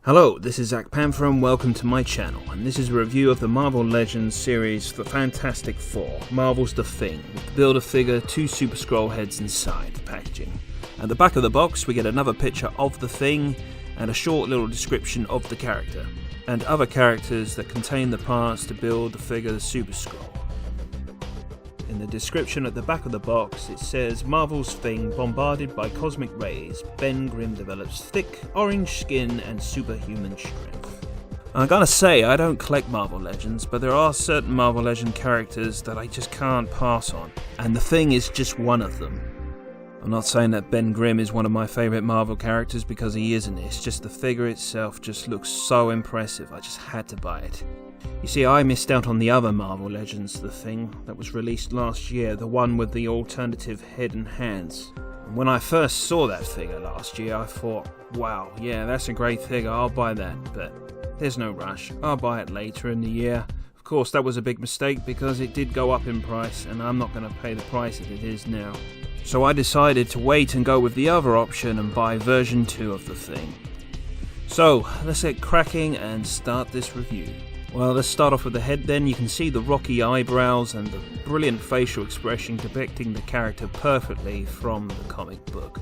Hello, this is Zach Panther and welcome to my channel, and this is a review of the Marvel Legends series The Fantastic Four, Marvel's The Thing, with the Build-A-Figure, 2 Super Skrull heads inside the packaging. At the back of the box we get another picture of The Thing and a short little description of the character, and other characters that contain the parts to build the figure the Super Skrull. In the description at the back of the box it says, Marvel's Thing, bombarded by cosmic rays, Ben Grimm develops thick, orange skin and superhuman strength. I gotta say, I don't collect Marvel Legends, but there are certain Marvel Legend characters that I just can't pass on, and The Thing is just one of them. I'm not saying that Ben Grimm is one of my favourite Marvel characters because he isn't, it's just the figure itself just looks so impressive, I just had to buy it. You see, I missed out on the other Marvel Legends The Thing that was released last year, the one with the alternative head and hands. And when I first saw that figure last year, I thought, wow, yeah, that's a great figure, I'll buy that, but there's no rush, I'll buy it later in the year. Of course, that was a big mistake because it did go up in price, and I'm not going to pay the price that it is now. So I decided to wait and go with the other option and buy version 2 of The Thing. So, let's get cracking and start this review. Well, let's start off with the head then. You can see the rocky eyebrows and the brilliant facial expression depicting the character perfectly from the comic book.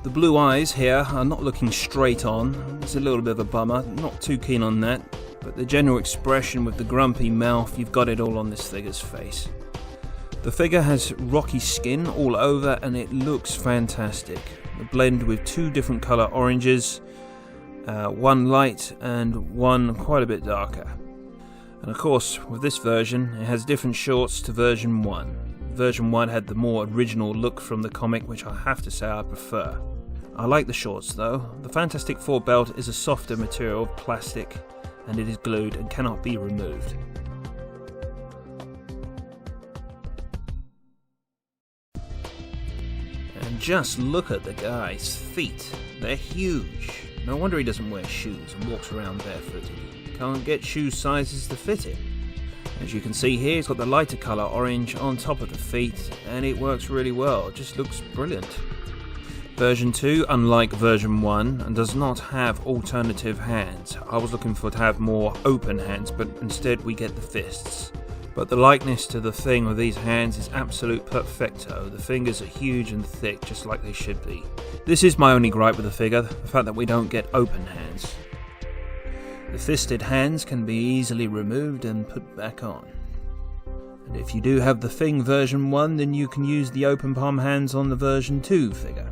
The blue eyes here are not looking straight on. It's a little bit of a bummer, not too keen on that. But the general expression with the grumpy mouth, you've got it all on this figure's face. The figure has rocky skin all over and it looks fantastic. The blend with 2 different colour oranges. One light and one quite a bit darker. And of course, with this version, it has different shorts to version 1. Version 1 had the more original look from the comic, which I have to say I prefer. I like the shorts though. The Fantastic Four belt is a softer material of plastic, and it is glued and cannot be removed. And just look at the guy's feet. They're huge. No wonder he doesn't wear shoes and walks around barefooted. Can't get shoe sizes to fit him. As you can see here, he's got the lighter colour orange on top of the feet, and it works really well. It just looks brilliant. Version 2, unlike version 1, does not have alternative hands. I was looking for to have more open hands, but instead we get the fists. But the likeness to the Thing with these hands is absolute perfecto. The fingers are huge and thick, just like they should be. This is my only gripe with the figure, the fact that we don't get open hands. The fisted hands can be easily removed and put back on. And if you do have the Thing version 1, then you can use the open palm hands on the version 2 figure.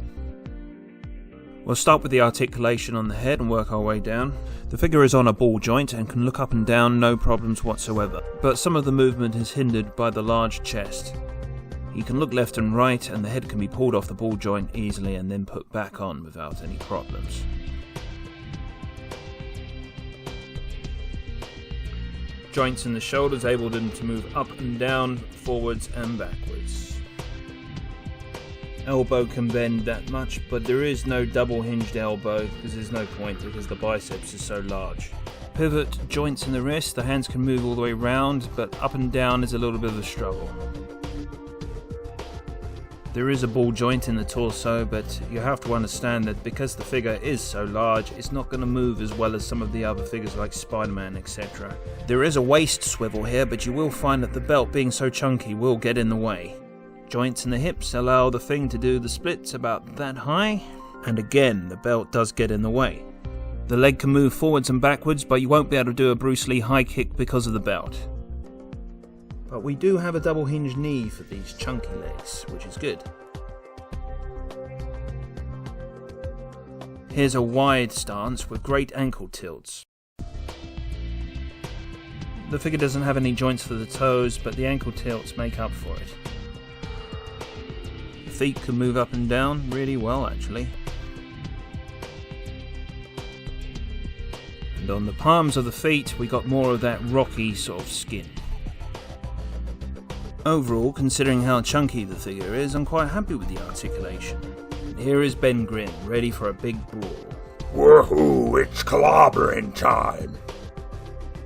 We'll start with the articulation on the head and work our way down. The figure is on a ball joint and can look up and down no problems whatsoever, but some of the movement is hindered by the large chest. He can look left and right, and the head can be pulled off the ball joint easily and then put back on without any problems. Joints in the shoulders enable them to move up and down, forwards and backwards. Elbow can bend that much, but there is no double hinged elbow because there's no point because the biceps is so large. Pivot joints in the wrist, the hands can move all the way round, but up and down is a little bit of a struggle. There is a ball joint in the torso, but you have to understand that because the figure is so large, it's not going to move as well as some of the other figures like Spider-Man, etc. There is a waist swivel here, but you will find that the belt being so chunky will get in the way. Joints in the hips allow the Thing to do the splits about that high, and again the belt does get in the way. The leg can move forwards and backwards, but you won't be able to do a Bruce Lee high kick because of the belt. But we do have a double hinged knee for these chunky legs, which is good. Here's a wide stance with great ankle tilts. The figure doesn't have any joints for the toes, but the ankle tilts make up for it. The feet can move up and down really well actually. And on the palms of the feet we got more of that rocky sort of skin. Overall, considering how chunky the figure is, I'm quite happy with the articulation. And here is Ben Grimm, ready for a big brawl. Woohoo, it's clobbering time!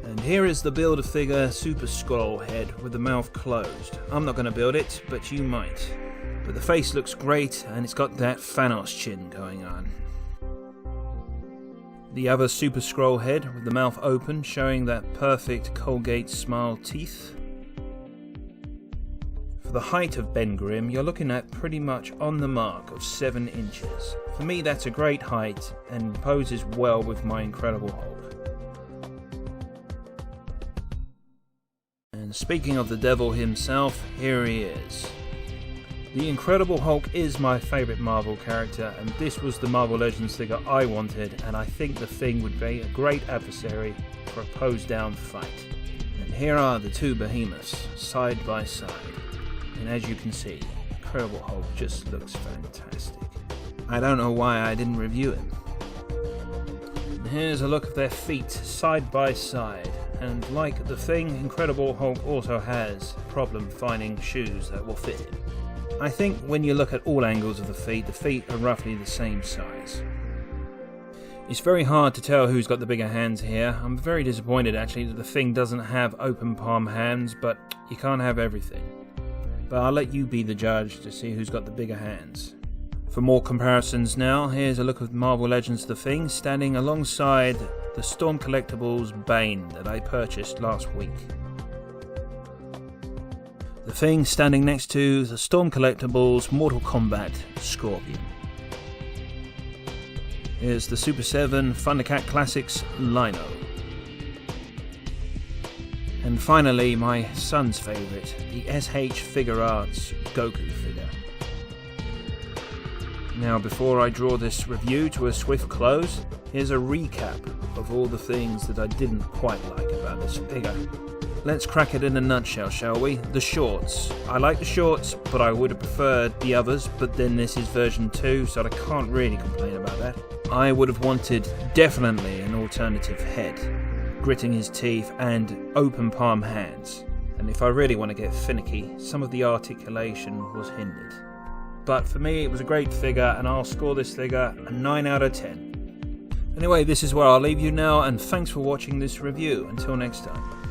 And here is the Build-A-Figure Super Skrull head with the mouth closed. I'm not going to build it, but you might. But the face looks great, and it's got that Thanos chin going on. The other Super Scroll head with the mouth open, showing that perfect Colgate smile teeth. For the height of Ben Grimm, you're looking at pretty much on the mark of 7 inches. For me, that's a great height and poses well with my Incredible Hulk. And speaking of the devil himself, here he is. The Incredible Hulk is my favourite Marvel character, and this was the Marvel Legends figure I wanted, and I think the Thing would be a great adversary for a pose-down fight. And here are the two behemoths, side by side. And as you can see, Incredible Hulk just looks fantastic. I don't know why I didn't review him. And here's a look at their feet, side by side. And like the Thing, Incredible Hulk also has a problem finding shoes that will fit him. I think when you look at all angles of the feet are roughly the same size. It's very hard to tell who's got the bigger hands here. I'm very disappointed actually that the Thing doesn't have open palm hands, but you can't have everything. But I'll let you be the judge to see who's got the bigger hands. For more comparisons now, here's a look at Marvel Legends The Thing standing alongside the Storm Collectibles Bane that I purchased last week. The Thing standing next to the Storm Collectibles Mortal Kombat Scorpion. Here's the Super 7 Thundercat Classics Lino. And finally, my son's favourite, the SH Figure Arts Goku figure. Now, before I draw this review to a swift close, here's a recap of all the things that I didn't quite like about this figure. Let's crack it in a nutshell, shall we? The shorts. I like the shorts, but I would have preferred the others, but then this is version 2, so I can't really complain about that. I would have wanted definitely an alternative head, gritting his teeth and open palm hands. And if I really want to get finicky, some of the articulation was hindered. But for me, it was a great figure, and I'll score this figure a 9 out of 10. Anyway, this is where I'll leave you now, and thanks for watching this review. Until next time.